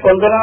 15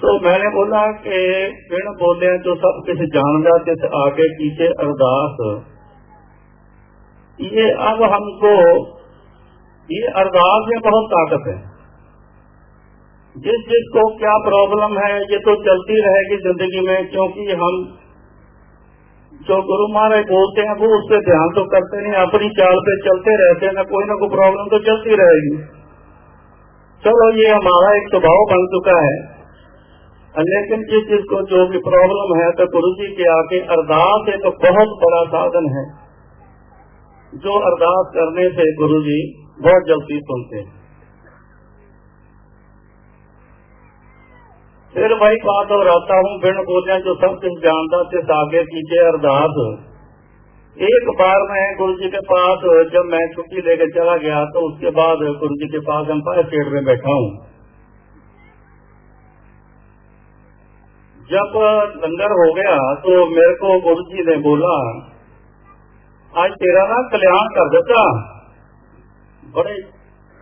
تو میں نے بولا کہ بن بولے جو سب کچھ جانتا تے آگے پیچھے ارداس، یہ اب ہم کو یہ ارداس میں بہت طاقت ہے. جس کو کیا پرابلم ہے یہ تو چلتی رہے گی زندگی میں، کیونکہ ہم جو گرو مہاراج بولتے ہیں وہ اس پہ دھیان تو کرتے نہیں، اپنی چال پہ چلتے رہتے ہیں، کوئی نہ کوئی پرابلم تو چلتی رہے گی. چلو یہ ہمارا ایک سبھاؤ بن چکا ہے. لیکن جس چیز کو جو بھی پرابلم ہے تو گرو جی کے آگے ارداس ایک بہت بڑا سادھن ہے، جو ارداس کرنے سے گرو جی بہت جلدی سنتے ہیں. پھر وہی بات اور آتا ہوں، بن بولیا جو سب کچھ جانتا تھے آگے پیچھے ارداس. ایک بار میں گرو جی کے پاس جب میں چھٹی لے کے چلا گیا تو اس کے بعد گرو جی کے پاس امپائر اسٹیٹ میں بیٹھا ہوں. جب لنگر ہو گیا تو میرے کو گرو جی نے بولا آج تیرا نا کلیان کر دیتا. بڑے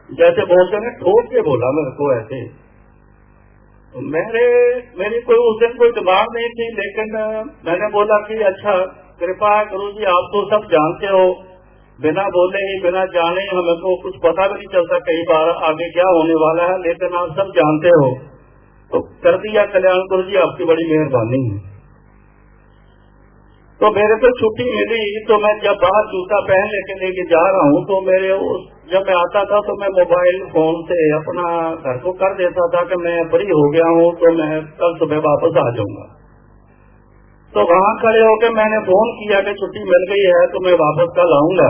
جیسے بولتے ہیں ٹھوک کے بولا میرے کو ایسے. میری کوئی اس دن کوئی دماغ نہیں تھی، لیکن میں نے بولا کہ اچھا کرپا ہے گرو جی، آپ تو سب جانتے ہو، بنا بولے ہی بنا جانے ہی ہمیں کو کچھ پتا بھی نہیں چلتا کئی بار آگے کیا ہونے والا ہے، لیکن آپ سب جانتے ہو تو کر دیا کلیان گرو جی، آپ کی بڑی مہربانی ہے. تو میرے کو چھٹی ملی تو میں جب باہر جوتا پہن لے کے جا رہا ہوں تو جب میں آتا تھا تو میں موبائل فون سے اپنا گھر کو کر دیتا تھا کہ میں فری ہو گیا ہوں تو میں کل صبح واپس آ جاؤں گا. تو وہاں کھڑے ہو کے میں نے فون کیا کہ چھٹی مل گئی ہے تو میں واپس کل آؤں گا.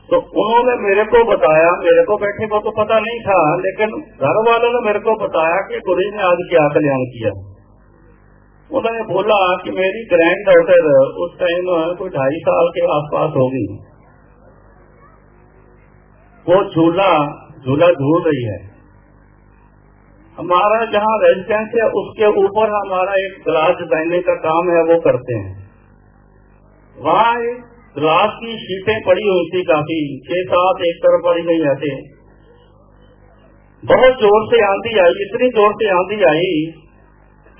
تو انہوں نے میرے کو بتایا، میرے کو بیٹھے کو تو پتا نہیں تھا، لیکن گھر والوں نے میرے کو بتایا کہ گرو جی نے آج کیا کلیان کیا. انہوں نے بولا کہ میری گرینڈ ڈاٹر اس ٹائم کوئی 2.5 سال کے آس پاس ہوگی، وہ جھولا جھول رہی ہے. ہمارا جہاں ریزیڈینس ہے اس کے اوپر ہمارا ایک گلاس ڈیزائننگ کا کام ہے وہ کرتے ہیں. وہاں گلاس کی شیٹیں پڑی ہوئی تھی، کافی 6-7 ایک طرف پڑی گئی ایسے. بہت زور سے آندھی آئی، اتنی زور سے آندھی آئی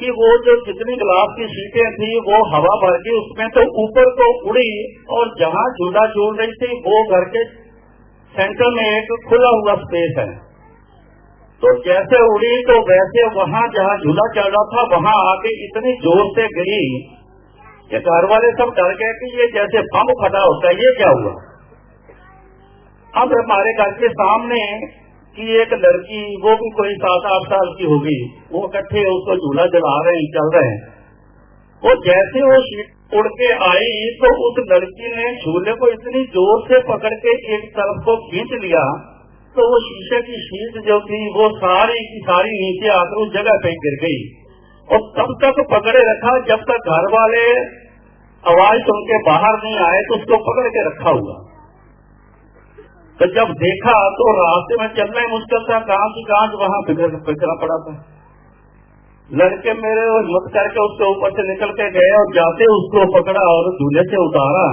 کہ وہ جو جتنی گلاس کی شیٹیں تھی وہ ہوا بھر گئی اس میں، تو اوپر تو اڑی اور جہاں جھولا جھول رہی تھی وہ گھر کے سینٹر میں ایک کھلا ہوا اسپیس ہے، تو جیسے اڑی تو ویسے وہاں جہاں جھولا چل رہا تھا وہاں آ کے اتنی زور سے گئی کہ گھر والے سب ڈر گئے کہ یہ جیسے بم پھٹا ہوتا ہے، یہ کیا ہوا. اب ہمارے گھر کے سامنے کی ایک لڑکی، وہ بھی کوئی 7-8 سال کی ہوگی، وہ اکٹھے اس کو جھولا جلا رہے ہیں، چل رہے ہیں. وہ جیسے وہ شیٹ اڑ کے آئی تو اس لڑکی نے جھولے کو اتنی زور سے پکڑ کے ایک طرف کو کھینچ لیا تو وہ شیشے کی شیٹ جو تھی وہ ساری کی ساری نیچے آ کر اس جگہ پہ گر گئی. اور تب تک پکڑے رکھا جب تک گھر والے آواز سن کے باہر نہیں آئے تو اس کو پکڑ کے رکھا ہوا. تو جب دیکھا تو راستے میں چلنا ہی مشکل تھا، کہاں کی کہاں وہاں بکھرا پڑا تھا. لڑکے میرے ہمت کر کے اس کے اوپر سے نکل کے گئے اور جاتے اس کو پکڑا اور جھولے سے اتارا.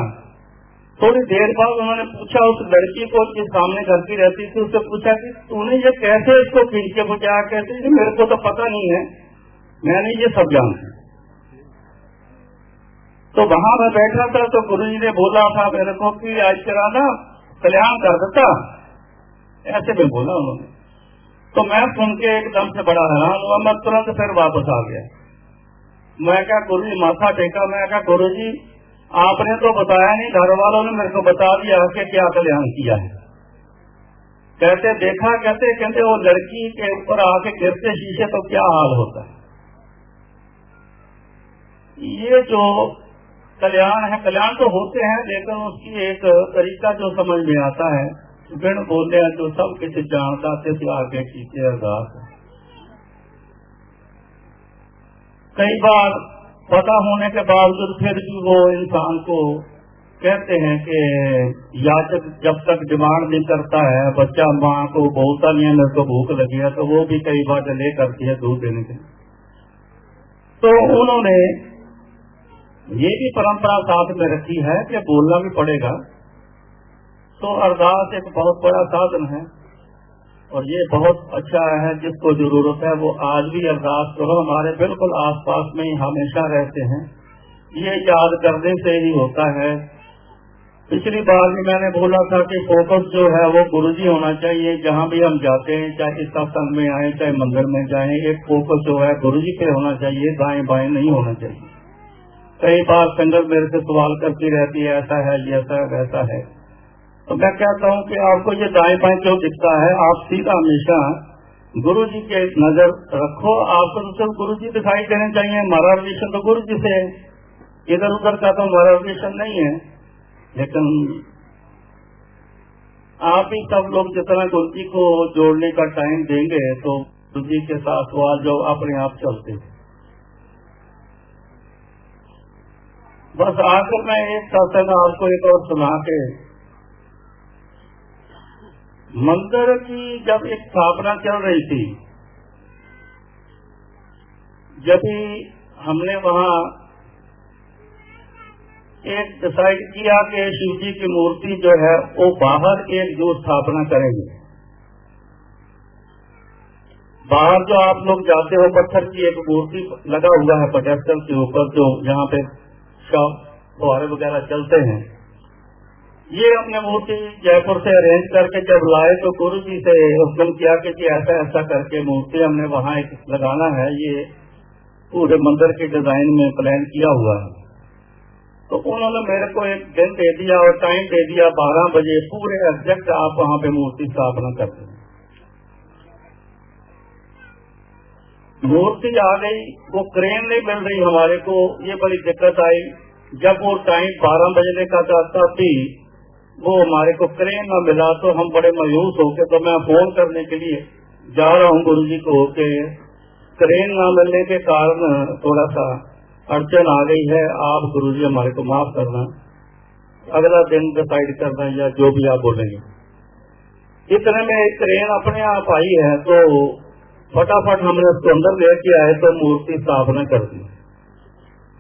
تھوڑی دیر بعد انہوں نے پوچھا اس لڑکی کو جس سامنے گھر کی رہتی تھی، اس سے پوچھا کہ تو نے یہ کیسے اس کو کھینچ کے بچایا؟ کہتے ہیں میرے کو تو پتا نہیں ہے، میں نے یہ سب جانتا. تو وہاں میں بیٹھا تھا تو گرو جی نے بولا تھا میرے کو کہ آج کرا نا کلیان کر دیتا، ایسے میں بولا انہوں نے. تو میں سن کے ایک دم سے بڑا حیران ہوا، میں ترنت پھر واپس آ گیا. میں کہا گرو جی ماتھا ٹیکا، میں کہا گرو جی آپ نے تو بتایا نہیں، گھر والوں نے میرے کو بتا دیا کہ کیا کلیان کیا ہے. کہتے دیکھا، کہتے وہ لڑکی کے اوپر آ کے گرتے شیشے تو کیا حال ہوتا ہے. یہ جو کلیان ہے، کلیان تو ہوتے ہیں لیکن اس کی ایک طریقہ جو سمجھ میں آتا ہے، بن بولے جو سب کچھ جانتا تھے آگے پیچھے ارداس. کئی بار پتا ہونے کے باوجود پھر بھی وہ انسان کو کہتے ہیں کہ یاچک جب تک ڈیمانڈ نہیں کرتا ہے، بچہ ماں کو بولتا نہیں ہے میرے کو بھوک لگی ہے، تو وہ بھی کئی بار لے کرتی ہے دودھ دینے کے. تو انہوں نے یہ بھی پرمپرا ساتھ میں رکھی ہے کہ بولنا بھی پڑے گا. تو ارداس ایک بہت بڑا سادھن ہے. اور یہ بہت اچھا ہے، جس کو ضرورت ہے وہ آج بھی ارداس کرو، ہمارے بالکل آس پاس میں ہی ہمیشہ رہتے ہیں، یہ یاد کرنے سے ہی ہوتا ہے۔ پچھلی بار بھی میں نے بولا تھا کہ فوکس جو ہے وہ گرو جی ہونا چاہیے، جہاں بھی ہم جاتے ہیں، چاہے اس ستسنگ میں آئیں چاہے مندر میں جائیں، ایک فوکس جو ہے گرو جی پہ ہونا چاہیے، دائیں بائیں نہیں ہونا چاہیے۔ کئی بار سنگت میرے سے سوال کرتی رہتی ہے ایسا ہے یہ ایسا ہے ویسا ہے، تو میں کہتا ہوں کہ آپ کو یہ دائیں بائیں کیوں دکھتا ہے؟ آپ سیدھا ہمیشہ گرو جی کے نظر رکھو، آپ کو تو صرف گرو جی دکھائی دینے چاہیے، ہمارا ریلیشن تو گرو جی سے ہے، ادھر ادھر کا تو ہمارا ریلیشن نہیں ہے۔ لیکن آپ ہی سب لوگ جتنا گرو جی کو جوڑنے کا ٹائم دیں گے تو گرو جی کے ساتھ سوال جو اپنے آپ چلتے ہیں۔ بس آخر میں ایک ستسنگ آپ کو ایک اور سنا کے، مندر کی جب ایک استھاپنا چل رہی تھی، جب ہی ہم نے وہاں ایک ڈسائڈ کیا کہ شیو جی کی مورتی جو ہے وہ باہر ایک جو استھاپنا کریں گے، باہر جو آپ لوگ جاتے ہو پتھر کی ایک مورتی لگا ہوا ہے پٹیسٹل کے اوپر، جو جہاں پہ فوارے وغیرہ چلتے ہیں، یہ ہم نے مورتی جے پور سے ارینج کر کے جب لائے تو گرو جی سے حکم کیا کہ ایسا ایسا کر کے مورتی ہم نے وہاں ایک لگانا ہے، یہ پورے مندر کے ڈیزائن میں پلان کیا ہوا ہے۔ تو انہوں نے میرے کو ایک دن دے دیا اور ٹائم دے دیا، 12 بجے پورے ایگزیکٹ آپ وہاں پہ مورتی استھاپنا کر دیں۔ مورتی آ گئی، وہ کرین نہیں مل رہی ہمارے کو، یہ بڑی دقت آئی۔ جب وہ ٹائم 12 بجنے کا تھا بھی وہ ہمارے کو کرین نہ ملا تو ہم بڑے مایوس ہو کے، تو میں فون کرنے کے لیے جا رہا ہوں گرو جی کو کہ کرین نہ ملنے کے کارن تھوڑا سا اڑچن آ گئی ہے، آپ گرو جی ہمارے کو معاف کرنا، اگلا دن ڈسائڈ کرنا یا جو بھی آپ بولیں گے۔ اتنے میں ایک کرین اپنے آپ آئی ہے تو فٹافٹ ہم نے اس کو اندر لے کے آئے تو مورتی استھاپنا کر دی۔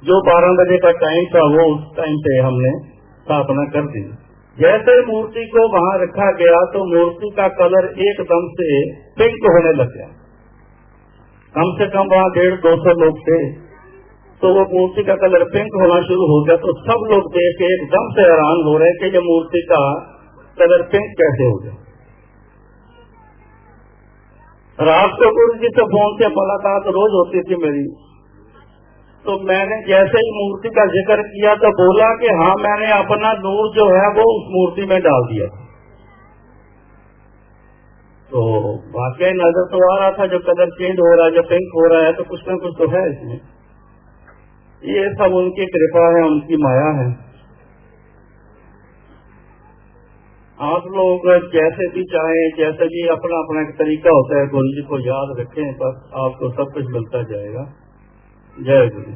جو 12 بجے کا ٹائم تھا وہ اس ٹائم پہ ہم نے استھاپنا کر دی۔ جیسے مورتی کو وہاں رکھا گیا تو مورتی کا کلر ایک دم سے پنک ہونے لگ گیا، کم سے کم وہاں 150-200 لوگ تھے، تو وہ مورتی کا کلر پنک ہونا شروع ہو گیا، تو سب لوگ دیکھ کے ایک دم سے حیران ہو رہے کہ یہ مورتی کا کلر پنک کیسے ہو گیا۔ رات کو گرو جی سے فون سے ملاقات روز ہوتی تھی میری، تو میں نے جیسے ہی مورتی کا ذکر کیا تو بولا کہ ہاں میں نے اپنا نور جو ہے وہ اس مورتی میں ڈال دیا۔ تو واقعی نظر تو آ رہا تھا جو کلر چینج ہو رہا ہے، جو پنک ہو رہا ہے، تو کچھ نہ کچھ تو ہے اس میں۔ یہ سب ان کی کرپا ہے، ان کی مایا ہے۔ آپ لوگ جیسے بھی چاہیں، جیسے بھی اپنا اپنا ایک طریقہ ہوتا ہے، گرو جی کو یاد رکھیں، بس آپ کو سب کچھ ملتا جائے گا۔ جے گرو۔